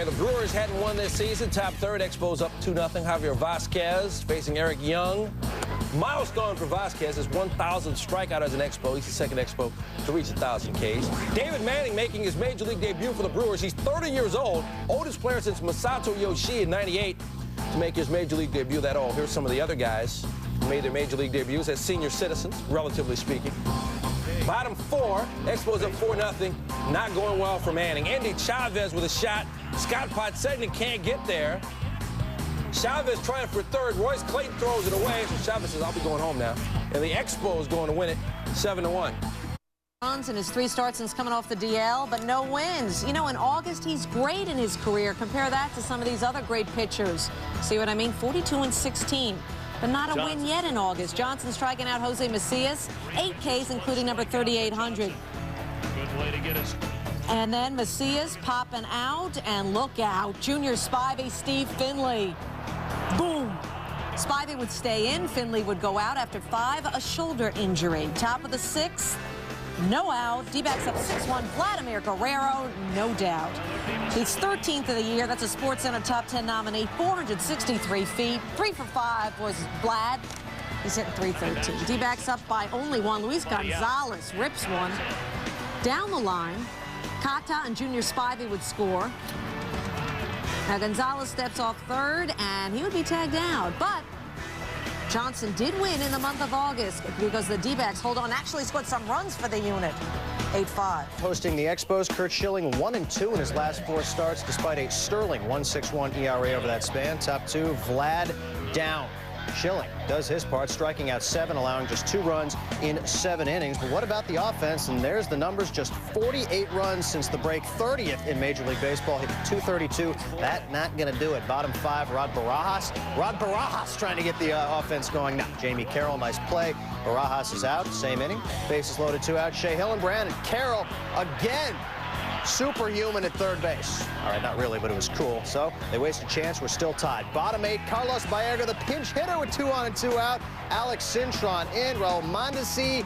The Brewers hadn't won this season. Top third, Expos up 2-0. Javier Vasquez facing Eric Young. Milestone for Vasquez is 1,000th strikeout as an Expo. He's the second Expo to reach 1,000 Ks. David Manning making his major league debut for the Brewers. He's 30 years old, oldest player since Masato Yoshii in '98 to make his major league debut that old. Here's some of the other guys who made their major league debuts as senior citizens, relatively speaking. Bottom four, Expos up 4-0. Not going well for Manning. Andy Chavez with a shot. Scott Podsednik can't get there. Chavez trying for third. Royce Clayton throws it away. So Chavez says, I'll be going home now. And the Expos going to win it 7-1. Runs in his 3 starts since coming off the DL, but no wins. You know, in August, he's great in his career. Compare that to some of these other great pitchers. See what I mean? 42-16. But not a win yet in August. Johnson striking out Jose Macias. 8 Ks, including number 3,800. Good way to get us. And then Macias popping out, and look out. Junior Spivey, Steve Finley. Boom. Spivey would stay in. Finley would go out after 5, a shoulder injury. Top of the 6th, no out. D-backs up 6-1. Vladimir Guerrero, no doubt. He's 13th of the year. That's a SportsCenter Top 10 nominee. 463 feet. 3 for 5 was Vlad. He's hitting 313. D-backs up by only 1. Luis Gonzalez rips one. Down the line, Kata and Junior Spivey would score. Now Gonzalez steps off third, and he would be tagged out. But Johnson did win in the month of August because the D-backs, hold on, actually scored some runs for the unit. 8-5. Hosting the Expos, Kurt Schilling 1-2 in his last 4 starts, despite a sterling 1.61 ERA over that span. Top 2, Vlad down. Schilling does his part, striking out 7, allowing just 2 runs in 7 innings. But what about the offense? And there's the numbers, just 48 runs since the break, 30th in Major League Baseball, hit 232. That not going to do it. Bottom 5, Rod Barajas. Rod Barajas trying to get the offense going. Now, Jamie Carroll, nice play. Barajas is out, same inning. Bases loaded, 2 out. Shea Hillenbrand and Carroll again. Superhuman at third base. All right, not really, but it was cool. So they waste a chance. We're still tied. Bottom 8, Carlos Baerga, the pinch hitter with 2 on and 2 out. Alex Cintron in. Raul Mondesi,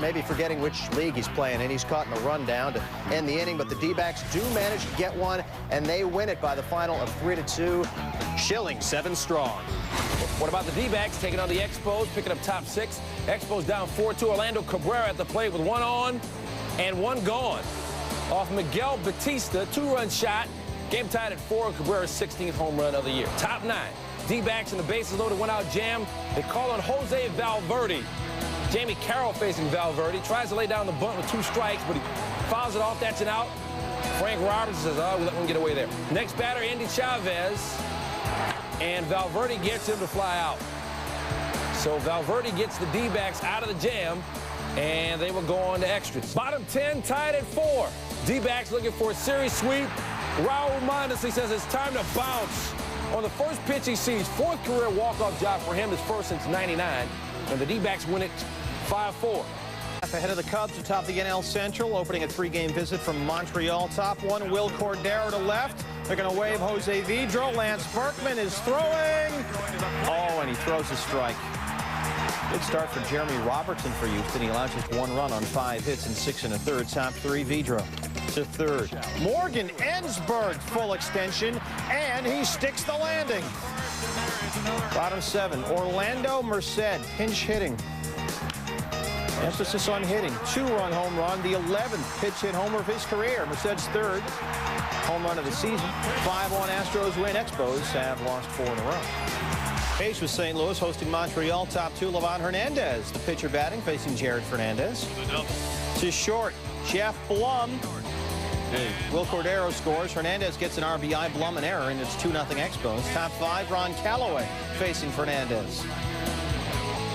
maybe forgetting which league he's playing in. He's caught in a rundown to end the inning, but the D-backs do manage to get one, and they win it by the final of 3-2. Schilling 7 strong. What about the D-backs taking on the Expos, picking up top 6? Expos down 4-2. Orlando Cabrera at the plate with 1 on and 1 gone. Off Miguel Batista, 2-run shot. Game tied at 4. Cabrera's 16th home run of the year. Top 9. D-backs and the bases loaded, 1 out jam. They call on Jose Valverde. Jamie Carroll facing Valverde. Tries to lay down the bunt with 2 strikes, but he fouls it off. That's an out. Frank Robertson says, oh, we let him get away there. Next batter, Andy Chavez. And Valverde gets him to fly out. So Valverde gets the D-backs out of the jam, and they will go on to extras. Bottom 10 tied at 4. D-backs looking for a series sweep. Raul Mondesi says it's time to bounce. On the first pitch he sees, 4th career walk-off job for him, his first since '99. And the D-backs win it 5-4. Ahead of the Cubs atop the NL Central, opening a 3-game visit from Montreal. Top 1, Will Cordero to left. They're going to wave Jose Vidro. Lance Berkman is throwing. Oh, and he throws a strike. Good start for Jeremy Robertson for Houston. He allows just 1 run on 5 hits and 6 1/3. Top 3, Vidro to third. Morgan Ensberg, full extension, and he sticks the landing. Bottom 7, Orlando Merced, pinch hitting. Emphasis on hitting. 2-run home run, the 11th pitch hit homer of his career. Merced's 3rd home run of the season. 5-1 Astros win. Expos have lost 4 in a row. Pace with St. Louis hosting Montreal. Top 2, Livan Hernandez, the pitcher batting, facing Jared Fernandez. To short, Jeff Blum. Will Cordero scores. Hernandez gets an RBI. Blum an error, and it's 2-0 Expos. Top 5, Ron Callaway facing Fernandez.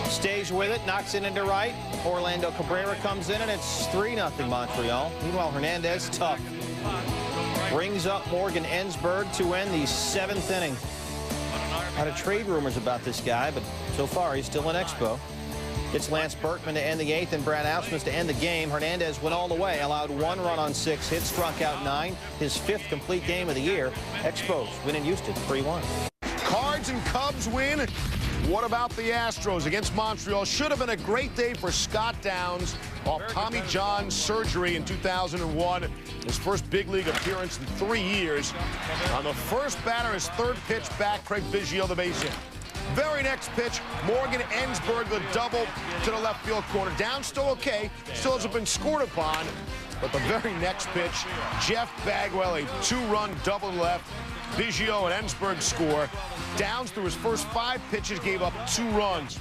Stays with it, knocks it into right. Orlando Cabrera comes in, and it's 3-0 Montreal. Meanwhile, Hernandez, tough. Brings up Morgan Ensberg to end the 7th inning. A lot of trade rumors about this guy, but so far he's still an Expo. It's Lance Berkman to end the 8th and Brad Ausmus to end the game. Hernandez went all the way, allowed 1 run on 6 hits, struck out 9. His 5th complete game of the year. Expos win in Houston 3-1. Cards and Cubs win. What about the Astros against Montreal? Should have been a great day for Scott Downs off Tommy John surgery in 2001. His first big league appearance in 3 years. On the first batter, his third pitch back, Craig Biggio, the base hit. Very next pitch, Morgan Ensberg, the double to the left field corner. Downs still okay, still hasn't been scored upon. But the very next pitch, Jeff Bagwell, a 2-run double left. Biggio and Ensberg score. Downs, through his first 5 pitches, gave up 2 runs.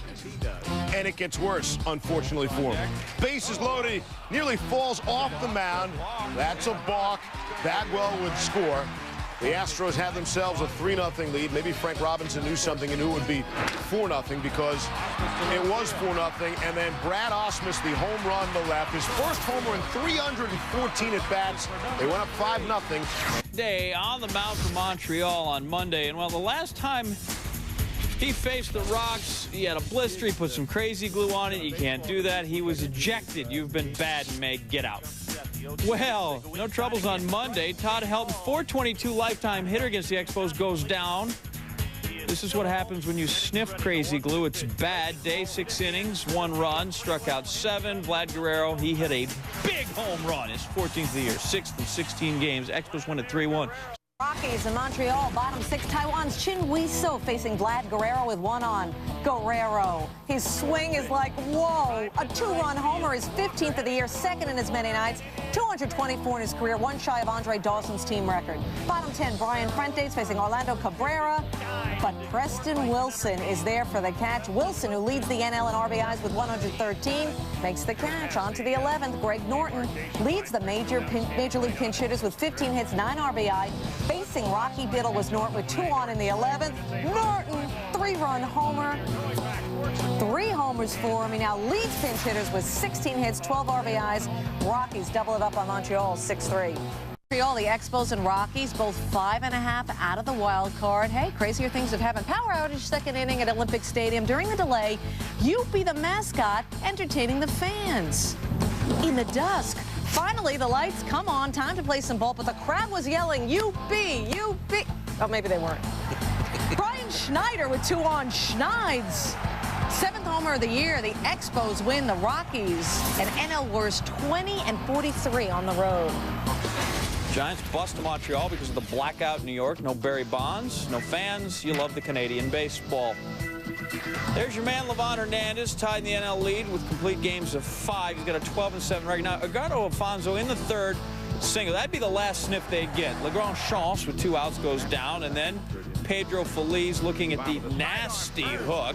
And it gets worse, unfortunately for him. Bases loaded, nearly falls off the mound. That's a balk. Bagwell would score. The Astros had themselves a 3-0 lead. Maybe Frank Robinson knew something and knew it would be 4-0 because it was 4-0. And then Brad Osmus, the home run to left, his first homer in 314 at-bats. They went up 5-0. Day on the mound for Montreal on Monday. And, well, the last time he faced the Rocks, he had a blister. He put some crazy glue on it. You can't do that. He was ejected. You've been bad, Meg. Get out. Well, no troubles on Monday. Todd Helton, .422 lifetime hitter against the Expos, goes down. This is what happens when you sniff crazy glue. It's bad. Day, 6 innings, 1 run, struck out 7. Vlad Guerrero, he hit a big home run. His 14th of the year, 6th in 16 games. Expos win at 3-1. Rockies in Montreal, bottom 6. Taiwan's Chin Wei-so facing Vlad Guerrero with 1 on. Guerrero, his swing is like, whoa. A 2-run homer, his 15th of the year, 2nd in as many nights. 224 in his career, 1 shy of Andre Dawson's team record. Bottom 10, Brian Fuentes facing Orlando Cabrera. But Preston Wilson is there for the catch. Wilson, who leads the NL in RBIs with 113, makes the catch. On to the 11th, Greg Norton leads the Major League pinch hitters with 15 hits, 9 RBI. Facing Rocky Biddle was Norton with 2 on in the 11th. Norton, 3-run homer. 3 homers for him. He now leads pinch hitters with 16 hits, 12 RBIs. Rockies double it up on Montreal, 6-3. Montreal, the Expos and Rockies, both 5.5 out of the wild card. Hey, crazier things have happened. Power outage, 2nd inning at Olympic Stadium. During the delay, Youppi the mascot entertaining the fans. In the dusk, finally the lights come on. Time to play some ball, but the crowd was yelling, Youppi, Youppi. Oh, maybe they weren't. Brian Schneider with 2 on. Schneids, 7th homer of the year. The Expos win. The Rockies, an NL worst, 20-43 on the road. Giants bust to Montreal because of the blackout in New York. No Barry Bonds, no fans. You love the Canadian baseball. There's your man, Livan Hernandez, tied in the NL lead with complete games of 5. He's got a 12-7 record. Now, Edgardo Alfonso in the 3rd single. That'd be the last sniff they'd get. Legrand Chance with 2 outs goes down, and then Pedro Feliz looking at the nasty hook.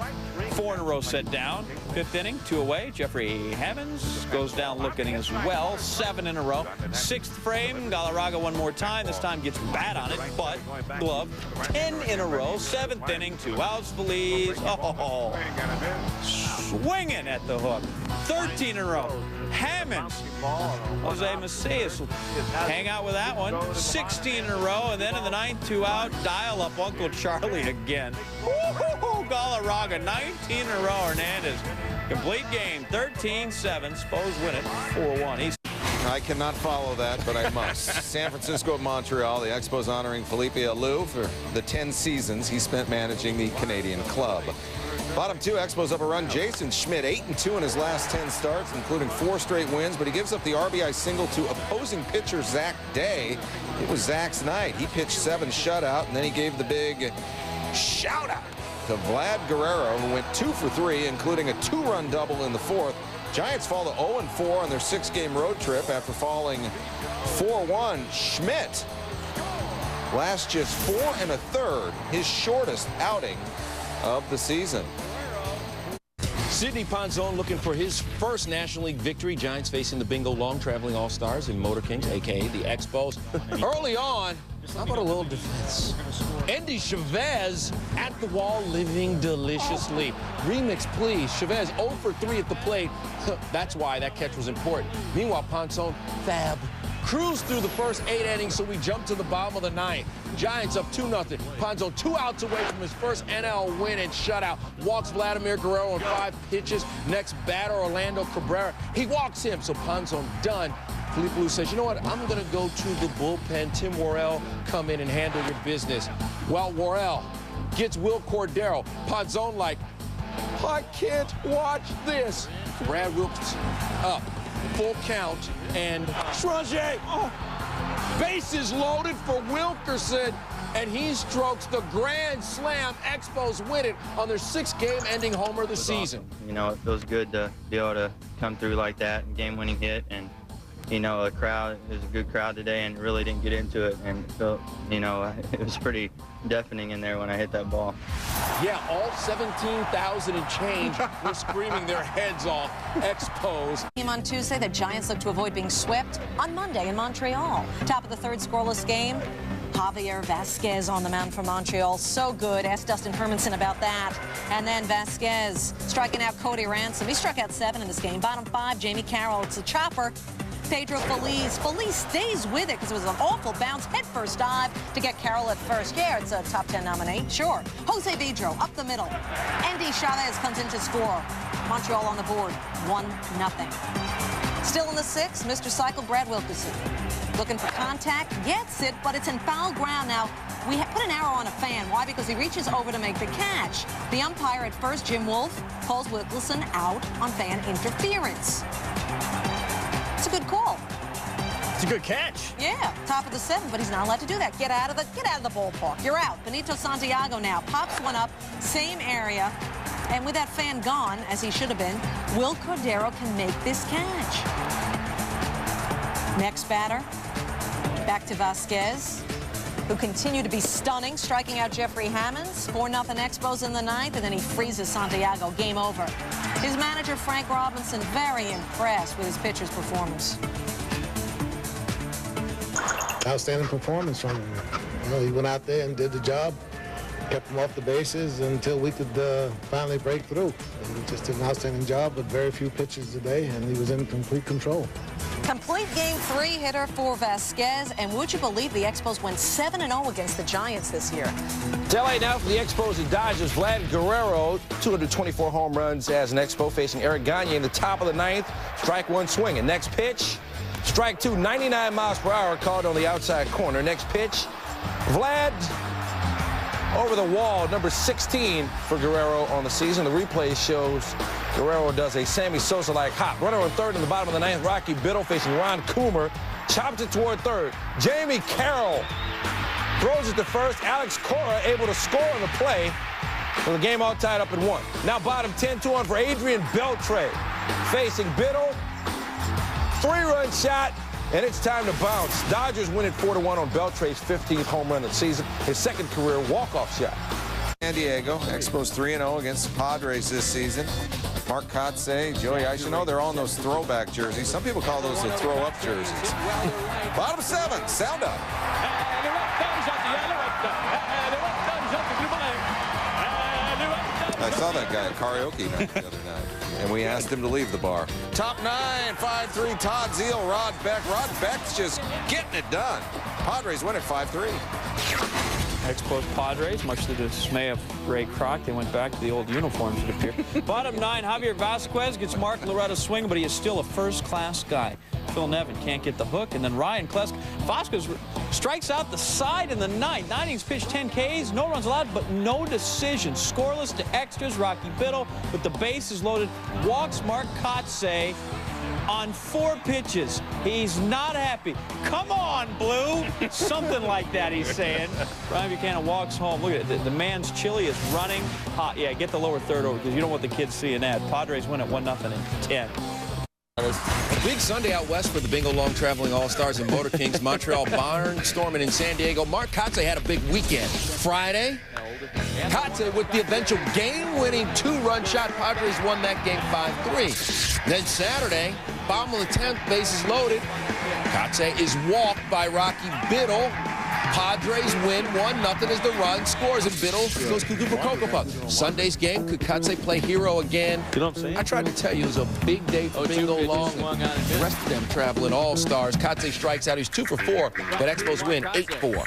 4 in a row set down. 5th inning, 2 away. Jeffrey Hammonds goes down looking as well. 7 in a row. 6th frame, Galarraga 1 more time. This time gets bad on it, but glove. 10 in a row. 7th inning, 2 outs. Feliz. Oh, swinging at the hook. 13 in a row. Hammonds. Jose Macias will hang out with that one. 16 in a row, and then in the 9th, 2 out. Dial up Uncle Charlie again. Woo-hoo-hoo, Galarraga, 19 in a row. Hernandez, complete game, 13-7. Spos win it, 4-1. I cannot follow that, but I must. San Francisco at Montreal, the Expos honoring Felipe Alou for the 10 seasons he spent managing the Canadian club. Bottom 2, Expos up a run. Jason Schmidt, 8-2 in his last 10 starts, including 4 straight wins, but he gives up the RBI single to opposing pitcher Zach Day. It was Zach's night. He pitched 7 shutout, and then he gave the big shout-out to Vlad Guerrero, who went 2 for 3, including a 2-run double in the 4th. Giants fall to 0-4 on their 6-game road trip after falling 4-1. Schmidt lasts just 4 1/3, his shortest outing of the season. Sidney Ponzon looking for his first National League victory. Giants facing the bingo long-traveling all-stars in Motor Kings, a.k.a. the Expos. Early on, how about a little defense? Andy Chavez at the wall, living deliciously. Remix, please. Chavez 0 for 3 at the plate. That's why that catch was important. Meanwhile, Ponzon, fab. Cruised through the first 8 innings, so we jump to the bottom of the 9th. Giants up 2-0. Ponzon 2 outs away from his first NL win and shutout. Walks Vladimir Guerrero on 5 pitches. Next batter, Orlando Cabrera. He walks him, so Ponzon done. Felipe Alou says, you know what, I'm going to go to the bullpen. Tim Worrell, come in and handle your business. Well, Worrell gets Will Cordero. Ponzon like, I can't watch this. Brad Wilkerson up, full count, and Stranger. Oh, bases loaded for Wilkerson, and he strokes the grand slam. Expos win it on their 6th game-ending homer of the season. Awesome. You know, it feels good to be able to come through like that and game-winning hit, and you know, the crowd, it was a good crowd today and really didn't get into it, and felt, you know, it was pretty deafening in there when I hit that ball. Yeah, all 17,000 and change were screaming their heads off. Expos. On Tuesday, the Giants look to avoid being swept on Monday in Montreal. Top of the 3rd scoreless game. Javier Vasquez on the mound for Montreal. So good. Ask Dustin Hermanson about that. And then Vasquez striking out Cody Ransom. He struck out 7 in this game. Bottom 5, Jamie Carroll. It's a chopper. Pedro Feliz. Feliz stays with it because it was an awful bounce. Head-first dive to get Carroll at first. Yeah, it's a top 10 nominee. Sure. Jose Vidro up the middle. Andy Chavez comes in to score. Montreal on the board. 1-0. Still in the 6th, Mr. Cycle, Brad Wilkerson. Looking for contact, gets it, but it's in foul ground. Now, we put an arrow on a fan. Why? Because he reaches over to make the catch. The umpire at first, Jim Wolf, calls Wilkerson out on fan interference. It's a good call. It's a good catch. Yeah, top of the 7th, but he's not allowed to do that. Get out of the ballpark. You're out. Benito Santiago now pops one up, same area. And with that fan gone, as he should have been, Will Cordero can make this catch. Next batter, back to Vasquez, who continued to be stunning, striking out Jeffrey Hammonds. 4-0 Expos in the 9th, and then he freezes Santiago. Game over. His manager, Frank Robinson, very impressed with his pitcher's performance. Outstanding performance from him. You know, he went out there and did the job, kept him off the bases until we could finally break through. And he just did an outstanding job with very few pitches today, and he was in complete control. Complete Game 3 hitter for Vasquez, and would you believe the Expos went 7-0 against the Giants this year? It's LA now for the Expos and Dodgers. Vlad Guerrero, 224 home runs as an Expo, facing Eric Gagne in the top of the 9th. Strike 1 swinging. Next pitch, strike 2, 99 miles per hour, called on the outside corner. Next pitch, Vlad over the wall, number 16 for Guerrero on the season. The replay shows Guerrero does a Sammy Sosa-like hop. Runner on 3rd in the bottom of the 9th. Rocky Biddle facing Ron Coomer. Chops it toward 3rd. Jamie Carroll throws it to 1st. Alex Cora able to score on the play. With the game all tied up at 1. Now bottom 10, 2-on for Adrian Beltre. Facing Biddle. 3-run shot. And it's time to bounce. Dodgers win it 4-1 on Beltre's 15th home run of the season. His 2nd career walk-off shot. San Diego, Expos 3-0 against the Padres this season. Mark Kotze, Joey Eichenow, they're all in those throwback jerseys. Some people call those the throw-up jerseys. Bottom 7, sound up. I saw that guy at karaoke night the other night, and we asked him to leave the bar. Top 9, 5-3, Todd Zeal, Rod Beck. Rod Beck's just getting it done. Padres win at 5-3. Expos Padres, much to the dismay of Ray Kroc. They went back to the old uniforms, it appeared. Bottom 9, Javier Vasquez gets Mark Loretta swing, but he is still a first-class guy. Phil Nevin can't get the hook, and then Ryan Klesk. Vasquez strikes out the side in the 9th. 9 innings pitched, 10 Ks, no runs allowed, but no decisions. Scoreless to extras. Rocky Biddle with the bases loaded walks Mark Kotze on 4 pitches. He's not happy. Come on, Blue. Something like that he's saying. Ryan Buchanan walks home. Look at it. The man's chili is running hot. Yeah, get the lower 3rd over because you don't want the kids seeing that. Padres win at 1-0 in 10. A big Sunday out west for the Bingo Long Traveling All-Stars and Motor Kings. Montreal barnstorming in San Diego. Mark Kotze had a big weekend. Friday, Kotze with the eventual game-winning 2-run shot. Padres won that game 5-3. Then Saturday, bottom of the 10th, bases loaded. Kotze is walked by Rocky Biddle. Padres win 1-0 as the run scores, and Biddle goes cuckoo for Cocoa Puffs. Sunday's game, could Kotze play hero again? You know what I'm saying? I tried to tell you it was a big day for Bingo Long. The rest of them traveling all-stars. Kotze strikes out. He's 2 for 4, but Expos win 8-4.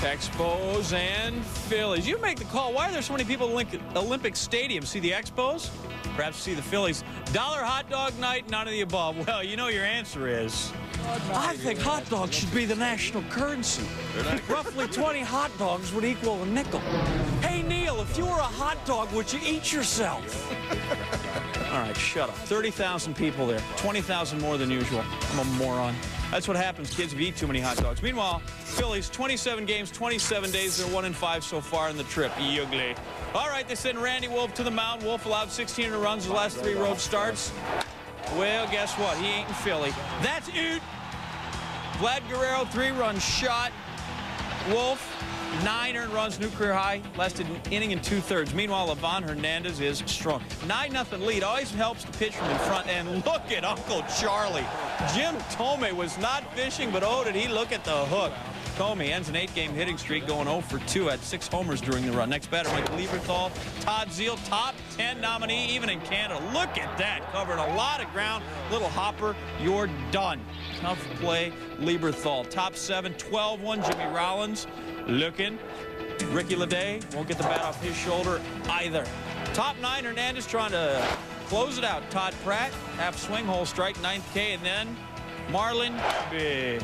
Expos and Phillies. You make the call. Why are there so many people at Olympic Stadium? See the Expos? Perhaps see the Phillies. Dollar hot dog night, none of the above. Well, you know your answer is I think hot dogs should be the national currency. Roughly 20 hot dogs would equal a nickel. Hey, Neil, if you were a hot dog, would you eat yourself? All right, shut up. 30,000 people there. 20,000 more than usual. I'm a moron. That's what happens, kids, if you eat too many hot dogs. Meanwhile, Phillies, 27 games, 27 days. They're 1-5 so far in the trip. Ugly. All right, they send Randy Wolf to the mound. Wolf allowed 16 runs his last 3 road starts. Well, guess what? He ain't in Philly. That's it. Vlad Guerrero, 3-run shot. Wolf, 9 earned runs, new career high. Lasted an inning and 2/3. Meanwhile, Livan Hernandez is strong. 9-0 lead. Always helps to pitch from in front. And look at Uncle Charlie. Jim Thome was not fishing, but oh, did he look at the hook. Thome ends an 8-game hitting streak, going 0 for 2, had 6 homers during the run. Next batter, Mike Lieberthal. Todd Zeile, top 10 nominee, even in Canada. Look at that, covering a lot of ground. Little hopper, you're done. Tough play, Lieberthal. Top 7, 12-1, Jimmy Rollins looking. Ricky Leday won't get the bat off his shoulder either. Top 9, Hernandez trying to close it out. Todd Pratt, half swing, whole strike, 9th K, and then Marlin big.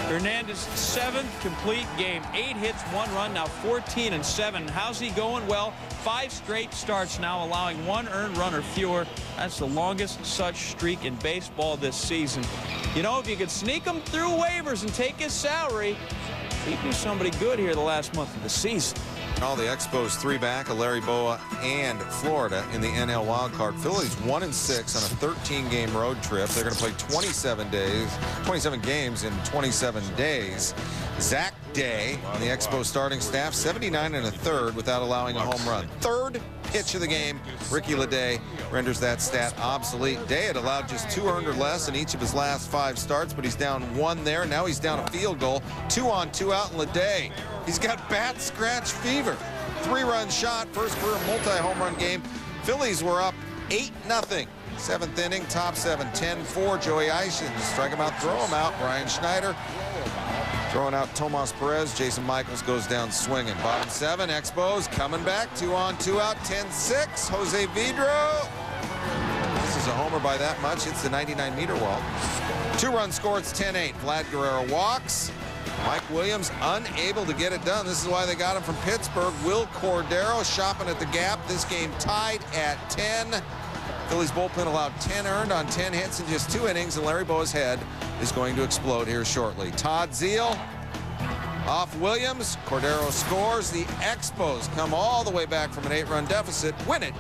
Hernandez, 7th complete game, 8 hits, 1 run, now 14-7. How's he going? Well, 5 straight starts now, allowing 1 earned run or fewer. That's the longest such streak in baseball this season. You know, if you could sneak him through waivers and take his salary, he'd be somebody good here the last month of the season. All the Expos 3 back of Larry Boa and Florida in the NL wildcard. Phillies 1-6 on a 13-game road trip. They're going to play 27 games in 27 days. Zach Day on the Expos starting staff, 79 1/3 without allowing a home run. 3rd pitch of the game, Ricky Leday renders that stat obsolete. Day had allowed just 2 earned or less in each of his last 5 starts, but he's down 1 there. Now he's down a field goal. 2 on, 2 out, and Leday, he's got bat scratch fever. 3-run shot, first career multi-home run game. Phillies were up 8-0. 7th inning, top 7, 10-4. Joey Eisen, strike him out, throw him out. Brian Schneider throwing out Tomas Perez. Jason Michaels goes down swinging. Bottom 7, Expos coming back. 2 on, 2 out, 10-6. Jose Vidro. This is a homer by that much. It's the 99-meter wall. 2-run score. It's 10-8. Vlad Guerrero walks. Mike Williams unable to get it done. This is why they got him from Pittsburgh. Will Cordero shopping at the gap. This game tied at 10. Phillies bullpen allowed 10 earned on 10 hits in just 2 innings, and Larry Boa's head is going to explode here shortly. Todd Zeile off Williams. Cordero scores. The Expos come all the way back from an 8-run deficit, win it.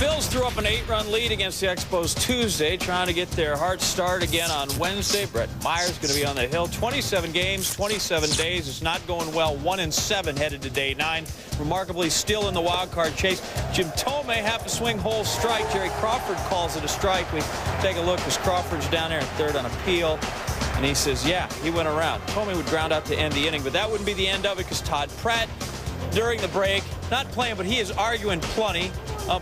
Phils threw up an 8-run lead against the Expos Tuesday, trying to get their heart start again on Wednesday. Brett Meyer's going to be on the hill. 27 games, 27 days. It's not going well. 1-7 headed to day 9. Remarkably still in the wild card chase. Jim Thome, half a swing, whole strike. Jerry Crawford calls it a strike. We take a look as Crawford's down there in 3rd on appeal. And he says, yeah, he went around. Thome would ground out to end the inning, but that wouldn't be the end of it because Todd Pratt, during the break, not playing, but he is arguing plenty.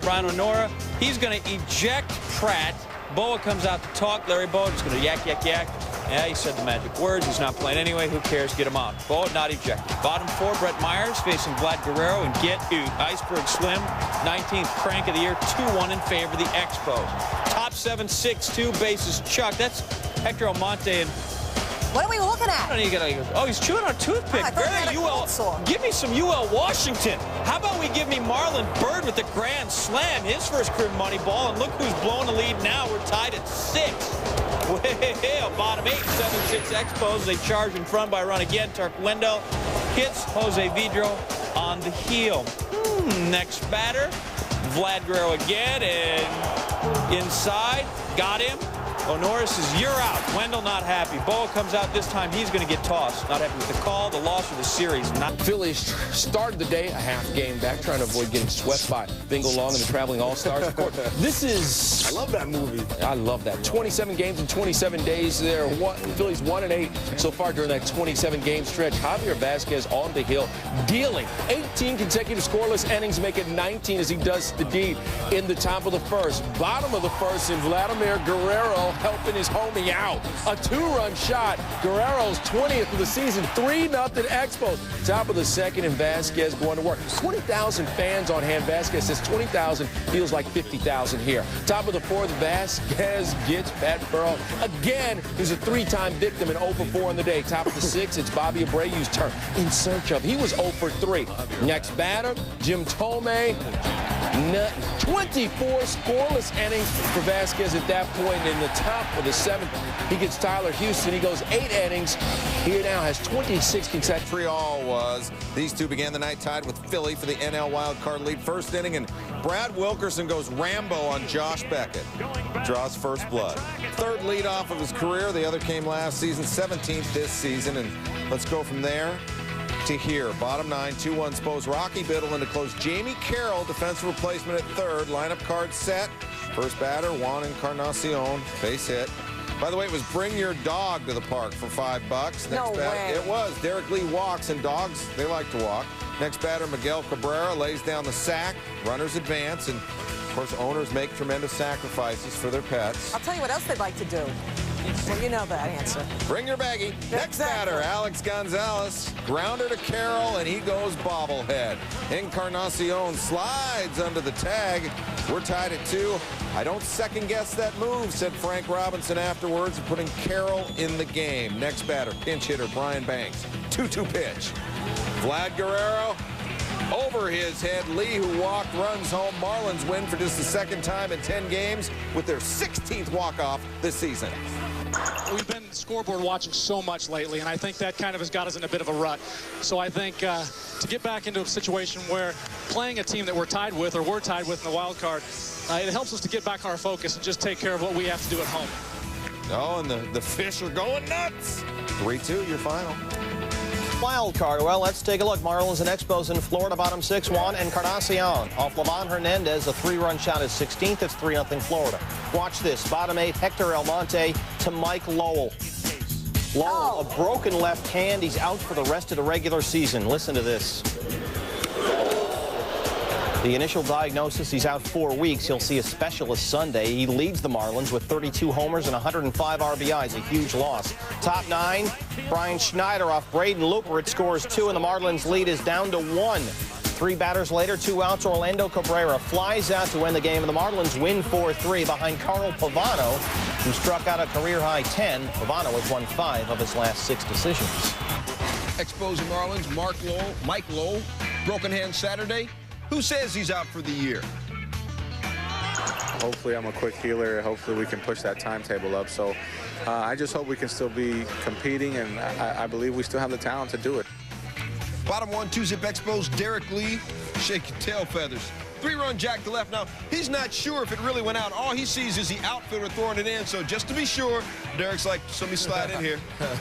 Brian Honora, he's going to eject Pratt. Boa comes out to talk. Larry Boa is going to yak, yak, yak. Yeah, he said the magic words. He's not playing anyway. Who cares? Get him on. Boa not ejected. Bottom 4, Brett Myers facing Vlad Guerrero and get out. Iceberg Slim, 19th crank of the year, 2-1 in favor of the Expos. Top 7, 6-2, bases Chuck. That's Hector Almonte and What are we looking at? Oh, he's chewing on a toothpick. Very UL. Give me some UL Washington. How about we give me Marlon Byrd with the grand slam, his first career money ball, and look who's blowing the lead now. We're tied at 6. Well, bottom 8, 7-6 Expos. They charge in front by a run again. Tarquendo hits Jose Vidro on the heel. Next batter, Vlad Guerrero again, and inside, got him. Honora says, you're out. Wendell not happy. Boa comes out this time. He's going to get tossed. Not happy with the call, the loss of the series. Phillies started the day a half game back, trying to avoid getting swept by Bingo Long and the Traveling All-Stars. Of course, this is... I love that movie. I love that. 27 games in 27 days there. Phillies 1-8 so far during that 27-game stretch. Javier Vasquez on the hill, dealing 18 consecutive scoreless innings, make it 19 as he does the deed in the top of the first. Bottom of the first, and Vladimir Guerrero helping his homie out. A 2-run shot. Guerrero's 20th of the season. 3-0 Expos. Top of the second, and Vasquez going to work. 20,000 fans on hand. Vasquez says 20,000 feels like 50,000 here. Top of the fourth, Vasquez gets Pat Burrell again. He's a 3-time victim and 0 for 4 on the day. Top of the sixth, it's Bobby Abreu's turn. In search of, he was 0 for 3. Next batter, Jim Thome. 24 scoreless innings for Vasquez at that point. And in the top of the seventh, he gets Tyler Houston. He goes 8 innings. He now has 26 consecutive. All was. These two began the night tied with Philly for the NL wild card lead. First inning, and Brad Wilkerson goes Rambo on Josh Beckett. Draws first blood. Third leadoff of his career. The other came last season, 17th this season. And let's go from there to here. Bottom 9, 2-1 Expos. Rocky Biddle to close. Jamie Carroll, defensive replacement at third. Lineup card set. First batter, Juan Encarnacion. Base hit. By the way, it was bring your dog to the park for $5. Next No way. It was. Derek Lee walks, and dogs, they like to walk. Next batter, Miguel Cabrera, lays down the sack. Runners advance, and of course, owners make tremendous sacrifices for their pets. I'll tell you what else they'd like to do. Well, you know that answer. Bring your baggie. Next batter, Alex Gonzalez. Grounder to Carroll, and he goes bobblehead. Encarnacion slides under the tag. We're tied at 2. I don't second-guess that move, said Frank Robinson afterwards, putting Carroll in the game. Next batter, pinch hitter Brian Banks. 2-2 pitch. Vlad Guerrero over his head. Lee, who walked, runs home. Marlins win for just the second time in 10 games with their 16th walk-off this season. We've been scoreboard watching so much lately, and I think that kind of has got us in a bit of a rut. So I think to get back into a situation where playing a team that we're tied with or we're tied with in the wild card, it helps us to get back our focus and just take care of what we have to do at home. Oh, and the fish are going nuts. 3-2, your final. Wild card. Well, let's take a look. Marlins and Expos in Florida. Bottom 6, Juan Encarnacion. Off Livan Hernandez, a 3-run shot is 16th. It's 3-0 Florida. Watch this. Bottom 8, Hector Almonte to Mike Lowell. Lowell, a broken left hand. He's out for the rest of the regular season. Listen to this. The initial diagnosis, he's out 4 weeks. He'll see a specialist Sunday. He leads the Marlins with 32 homers and 105 RBIs, a huge loss. Top 9, Brian Schneider off Braden Looper. It scores 2, and the Marlins lead is down to 1. 3 batters later, 2 outs. Orlando Cabrera flies out to win the game, and the Marlins win 4-3 behind Carl Pavano, who struck out a career-high 10. Pavano has won 5 of his last 6 decisions. Expos and Marlins, Mike Lowell, broken hand Saturday. Who says he's out for the year? Hopefully I'm a quick healer. Hopefully we can push that timetable up. So I just hope we can still be competing, and I believe we still have the talent to do it. Bottom 1, 2-zip Expos, Derek Lee, shake your tail feathers. 3-run jack to left. Now, he's not sure if it really went out. All he sees is the outfielder throwing it in. So just to be sure, Derek's like, so let me slide in here.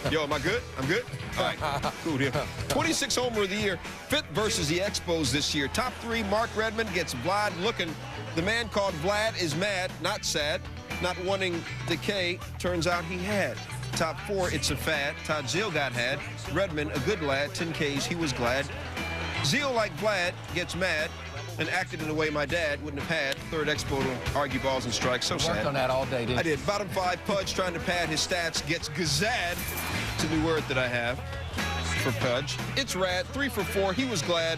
Yo, am I good? I'm good? All right, cool deal. 26 homer of the year, 5th versus the Expos this year. Top 3, Mark Redmond gets Vlad looking. The man called Vlad is mad, not sad, not wanting decay. Turns out he had. Top 4, it's a fad. Todd Zeal got had. Redmond, a good lad, 10 Ks, he was glad. Zeal, like Vlad, gets mad and acted in a way my dad wouldn't have had. Third Expo to argue balls and strikes. So sad. Worked on that all day, didn't you? I did. Bottom 5, Pudge trying to pad his stats gets gazad. It's a new word that I have for Pudge. It's rad. 3 for 4. He was glad.